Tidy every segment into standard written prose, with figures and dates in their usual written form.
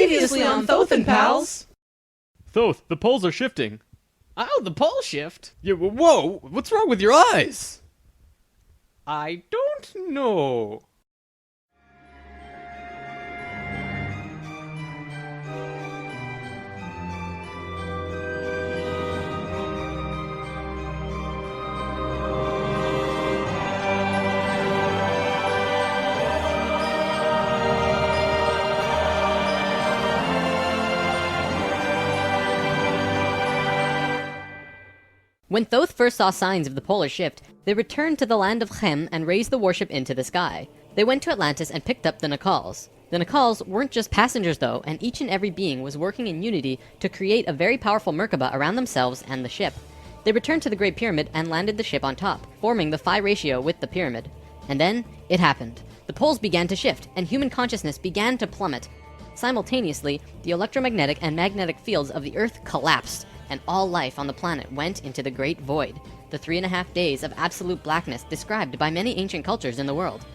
Previously on Thoth and Pals. Thoth, the poles are shifting. Oh, the pole shift? Yeah, whoa, what's wrong with your eyes? I don't know. When Thoth first saw signs of the polar shift, they returned to the land of Chem and raised the warship into the sky. They went to Atlantis and picked up the Nacals. The Nacals weren't just passengers though, and each and every being was working in unity to create a very powerful Merkaba around themselves and the ship. They returned to the Great Pyramid and landed the ship on top, forming the phi ratio with the pyramid. And then, it happened. The poles began to shift, and human consciousness began to plummet. Simultaneously, the electromagnetic and magnetic fields of the Earth collapsed, and all life on the planet went into the Great Void, the 3.5 days of absolute blackness described by many ancient cultures in the world.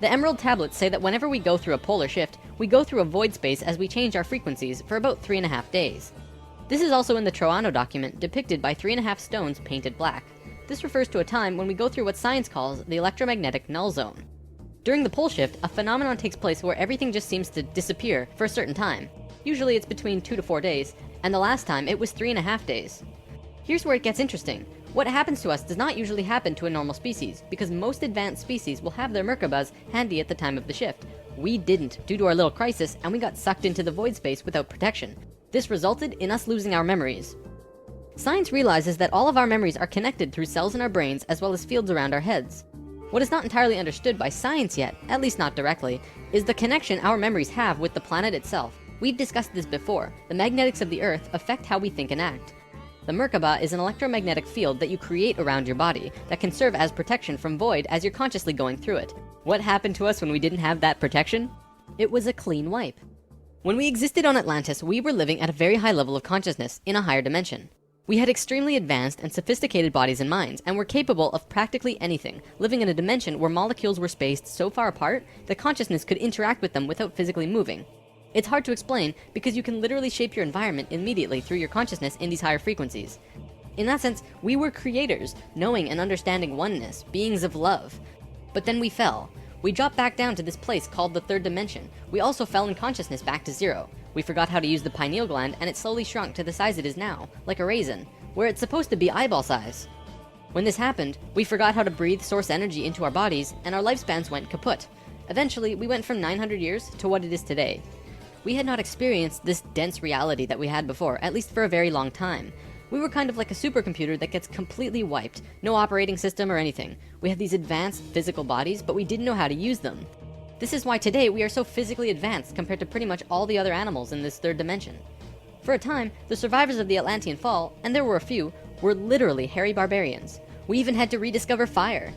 The Emerald Tablets say that whenever we go through a polar shift, we go through a void space as we change our frequencies for about 3.5 days. This is also in the Troano document, depicted by 3.5 stones painted black. This refers to a time when we go through what science calls the electromagnetic null zone. During the pole shift, a phenomenon takes place where everything just seems to disappear for a certain time. Usually it's between 2 to 4 days, and the last time it was 3.5 days. Here's where it gets interesting. What happens to us does not usually happen to a normal species, because most advanced species will have their Merkabas handy at the time of the shift. We didn't, due to our little crisis, and we got sucked into the void space without protection. This resulted in us losing our memories. Science realizes that all of our memories are connected through cells in our brains as well as fields around our heads. What is not entirely understood by science yet, at least not directly, is the connection our memories have with the planet itself. We've discussed this before. The magnetics of the Earth affect how we think and act. The Merkaba is an electromagnetic field that you create around your body that can serve as protection from void as you're consciously going through it. What happened to us when we didn't have that protection? It was a clean wipe. When we existed on Atlantis, we were living at a very high level of consciousness in a higher dimension. We had extremely advanced and sophisticated bodies and minds, and were capable of practically anything, living in a dimension where molecules were spaced so far apart that consciousness could interact with them without physically moving. It's hard to explain because you can literally shape your environment immediately through your consciousness in these higher frequencies. In that sense, we were creators, knowing and understanding oneness, beings of love. But then we fell. We dropped back down to this place called the third dimension. We also fell in consciousness back to zero. We forgot how to use the pineal gland, and it slowly shrunk to the size it is now, like a raisin, where it's supposed to be eyeball size. When this happened, we forgot how to breathe source energy into our bodies, and our lifespans went kaput. Eventually, we went from 900 years to what it is today. We had not experienced this dense reality that we had before, at least for a very long time. We were kind of like a supercomputer that gets completely wiped. No operating system or anything. We had these advanced physical bodies, but we didn't know how to use them. This is why today we are so physically advanced compared to pretty much all the other animals in this third dimension. For a time, the survivors of the Atlantean fall, and there were a few, were literally hairy barbarians. We even had to rediscover fire.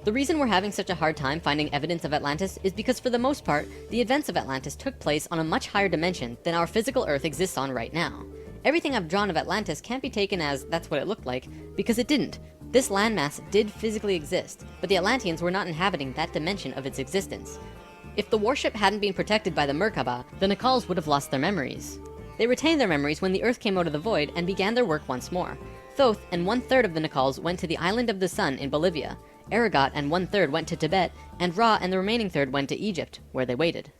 The reason we're having such a hard time finding evidence of Atlantis is because for the most part, the events of Atlantis took place on a much higher dimension than our physical Earth exists on right now. Everything I've drawn of Atlantis can't be taken as that's what it looked like, because it didn't. This landmass did physically exist, but the Atlanteans were not inhabiting that dimension of its existence. If the warship hadn't been protected by the Merkaba, the Nacals would have lost their memories. They retained their memories when the Earth came out of the void and began their work once more. Thoth and 1/3 of the Nacals went to the Island of the Sun in Bolivia. Aragot and 1/3 went to Tibet, and Ra and the remaining third went to Egypt, where they waited.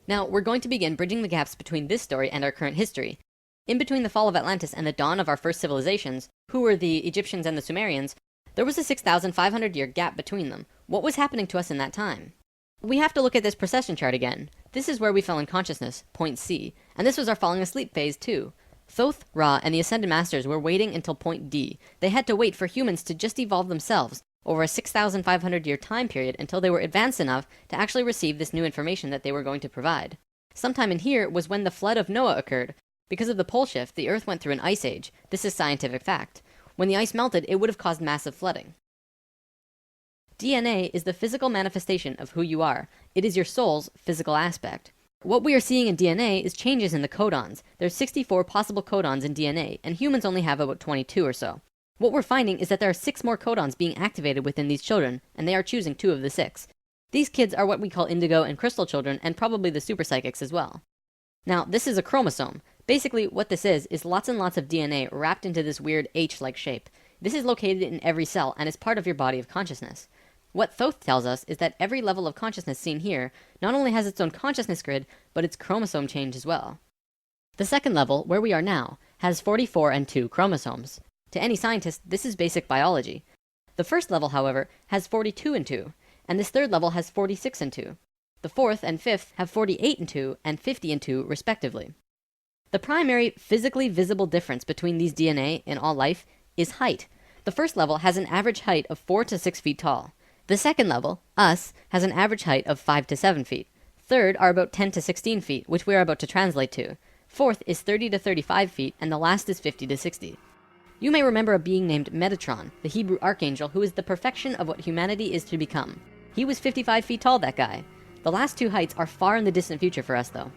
Now, we're going to begin bridging the gaps between this story and our current history. In between the fall of Atlantis and the dawn of our first civilizations, who were the Egyptians and the Sumerians, there was a 6,500-year gap between them. What was happening to us in that time? We have to look at this precession chart again. This is where we fell in consciousness, point C, and this was our falling asleep phase too. Thoth, Ra, and the Ascended Masters were waiting until point D. They had to wait for humans to just evolve themselves over a 6,500-year time period until they were advanced enough to actually receive this new information that they were going to provide. Sometime in here was when the flood of Noah occurred. Because of the pole shift, the Earth went through an ice age. This is scientific fact. When the ice melted, it would have caused massive flooding. DNA is the physical manifestation of who you are. It is your soul's physical aspect. What we are seeing in DNA is changes in the codons. There's 64 possible codons in DNA, and humans only have about 22 or so. What we're finding is that there are 6 more codons being activated within these children, and they are choosing 2 of the 6. These kids are what we call indigo and crystal children, and probably the super psychics as well. Now, this is a chromosome. Basically, what this is lots and lots of DNA wrapped into this weird H-like shape. This is located in every cell and is part of your body of consciousness. What Thoth tells us is that every level of consciousness seen here not only has its own consciousness grid, but its chromosome change as well. The second level, where we are now, has 44 and 2 chromosomes. To any scientist, this is basic biology. The first level, however, has 42 and 2, and this third level has 46 and 2. The fourth and fifth have 48 and 2 and 50 and 2 respectively. The primary physically visible difference between these DNA in all life is height. The first level has an average height of 4 to 6 feet tall. The second level, us, has an average height of 5 to 7 feet. Third are about 10 to 16 feet, which we are about to translate to. Fourth is 30 to 35 feet, and the last is 50 to 60. You may remember a being named Metatron, the Hebrew archangel who is the perfection of what humanity is to become. He was 55 feet tall, that guy. The last two heights are far in the distant future for us, though.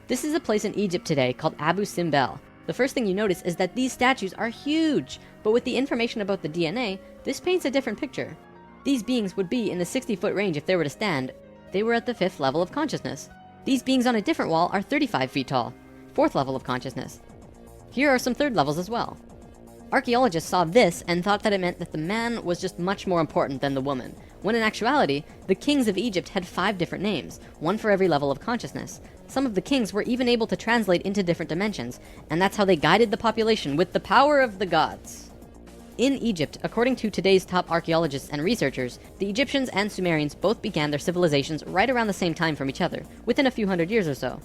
This is a place in Egypt today called Abu Simbel. The first thing you notice is that these statues are huge, but with the information about the DNA, this paints a different picture. These beings would be in the 60-foot range if they were to stand. They were at the 5th level of consciousness. These beings on a different wall are 35 feet tall, 4th level of consciousness. Here are some third levels as well. Archaeologists saw this and thought that it meant that the man was just much more important than the woman, when in actuality, the kings of Egypt had 5 different names, one for every level of consciousness. Some of the kings were even able to translate into different dimensions, and that's how they guided the population with the power of the gods. In Egypt, according to today's top archaeologists and researchers, the Egyptians and Sumerians both began their civilizations right around the same time from each other, within a few hundred years or so.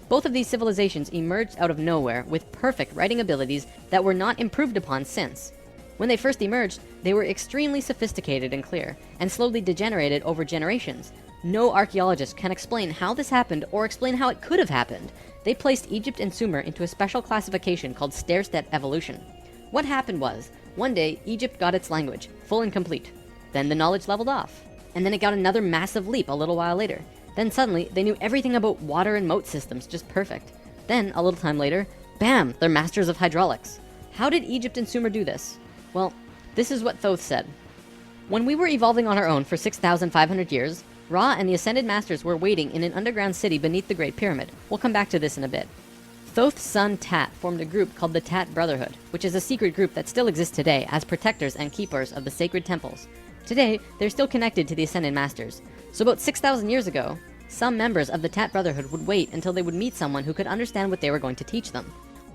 Both of these civilizations emerged out of nowhere with perfect writing abilities that were not improved upon since. When they first emerged, they were extremely sophisticated and clear, and slowly degenerated over generations. No archaeologist can explain how this happened or explain how it could have happened. They placed Egypt and Sumer into a special classification called stair-step evolution. What happened was, one day, Egypt got its language, full and complete. Then the knowledge leveled off. And then it got another massive leap a little while later. Then suddenly, they knew everything about water and moat systems just perfect. Then, a little time later, bam, they're masters of hydraulics. How did Egypt and Sumer do this? Well, this is what Thoth said. When we were evolving on our own for 6,500 years, Ra and the Ascended Masters were waiting in an underground city beneath the Great Pyramid. We'll come back to this in a bit. Thoth's son Tat formed a group called the Tat Brotherhood, which is a secret group that still exists today as protectors and keepers of the sacred temples. Today, they're still connected to the Ascended Masters. So about 6,000 years ago, some members of the Tat Brotherhood would wait until they would meet someone who could understand what they were going to teach them.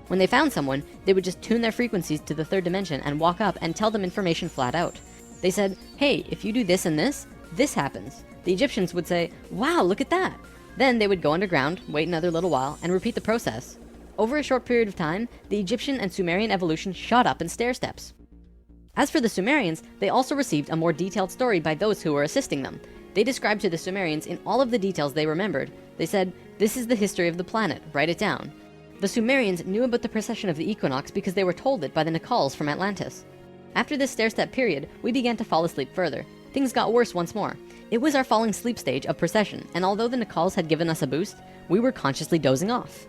When they found someone, they would just tune their frequencies to the third dimension and walk up and tell them information flat out. They said, hey, if you do this and this happens. The Egyptians would say, wow, look at that. Then they would go underground, wait another little while, and repeat the process. Over a short period of time, the Egyptian and Sumerian evolution shot up in stair steps. As for the Sumerians, they also received a more detailed story by those who were assisting them. They described to the Sumerians in all of the details they remembered. They said, this is the history of the planet, write it down. The Sumerians knew about the precession of the equinox because they were told it by the Nacals from Atlantis. After this stair-step period, we began to fall asleep further. Things got worse once more. It was our falling sleep stage of precession, and although the Nacals had given us a boost, we were consciously dozing off.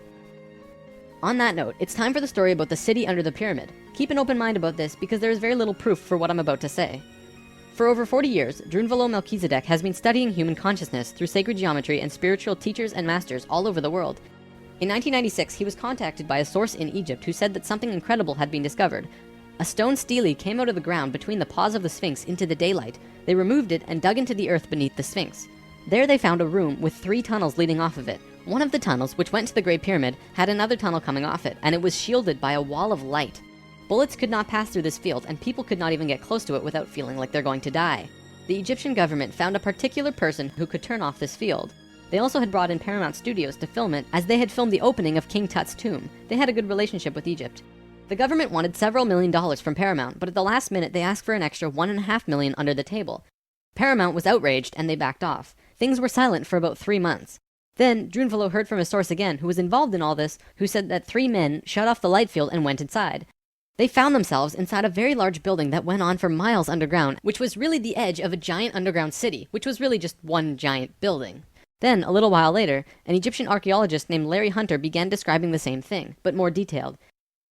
On that note, it's time for the story about the city under the pyramid. Keep an open mind about this because there is very little proof for what I'm about to say. For over 40 years, Drunvalo Melchizedek has been studying human consciousness through sacred geometry and spiritual teachers and masters all over the world. In 1996, he was contacted by a source in Egypt who said that something incredible had been discovered. A stone stele came out of the ground between the paws of the Sphinx into the daylight. They removed it and dug into the earth beneath the Sphinx. There they found a room with 3 tunnels leading off of it. One of the tunnels, which went to the Great Pyramid, had another tunnel coming off it, and it was shielded by a wall of light. Bullets could not pass through this field, and people could not even get close to it without feeling like they're going to die. The Egyptian government found a particular person who could turn off this field. They also had brought in Paramount Studios to film it, as they had filmed the opening of King Tut's tomb. They had a good relationship with Egypt. The government wanted several $1 million from Paramount, but at the last minute they asked for an extra $1.5 million under the table. Paramount was outraged and they backed off. Things were silent for about 3 months. Then Drunvalo heard from a source again who was involved in all this, who said that 3 men shut off the light field and went inside. They found themselves inside a very large building that went on for miles underground, which was really the edge of a giant underground city, which was really just one giant building. Then, a little while later, an Egyptian archaeologist named Larry Hunter began describing the same thing, but more detailed.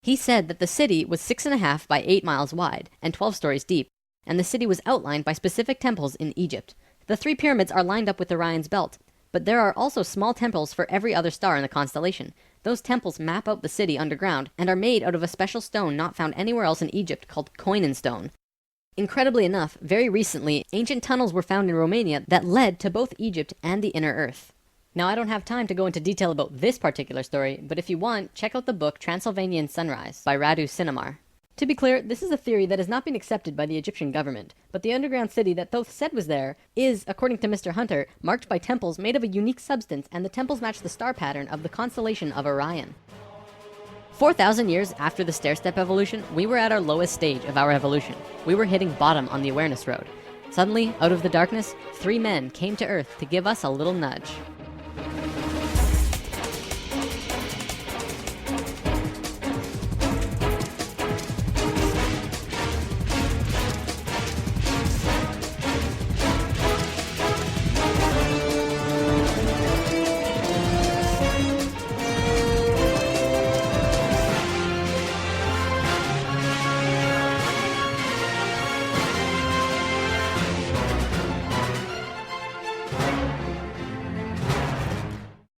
He said that the city was 6.5 by 8 miles wide and 12 stories deep, and the city was outlined by specific temples in Egypt. The 3 pyramids are lined up with Orion's belt. But there are also small temples for every other star in the constellation. Those temples map out the city underground and are made out of a special stone not found anywhere else in Egypt called Koinen stone. Incredibly enough, very recently, ancient tunnels were found in Romania that led to both Egypt and the inner earth. Now, I don't have time to go into detail about this particular story, but if you want, check out the book Transylvanian Sunrise by Radu Sinamar. To be clear, this is a theory that has not been accepted by the Egyptian government, but the underground city that Thoth said was there is, according to Mr. Hunter, marked by temples made of a unique substance, and the temples match the star pattern of the constellation of Orion. 4,000 years after the stair-step evolution, we were at our lowest stage of our evolution. We were hitting bottom on the awareness road. Suddenly, out of the darkness, 3 men came to Earth to give us a little nudge.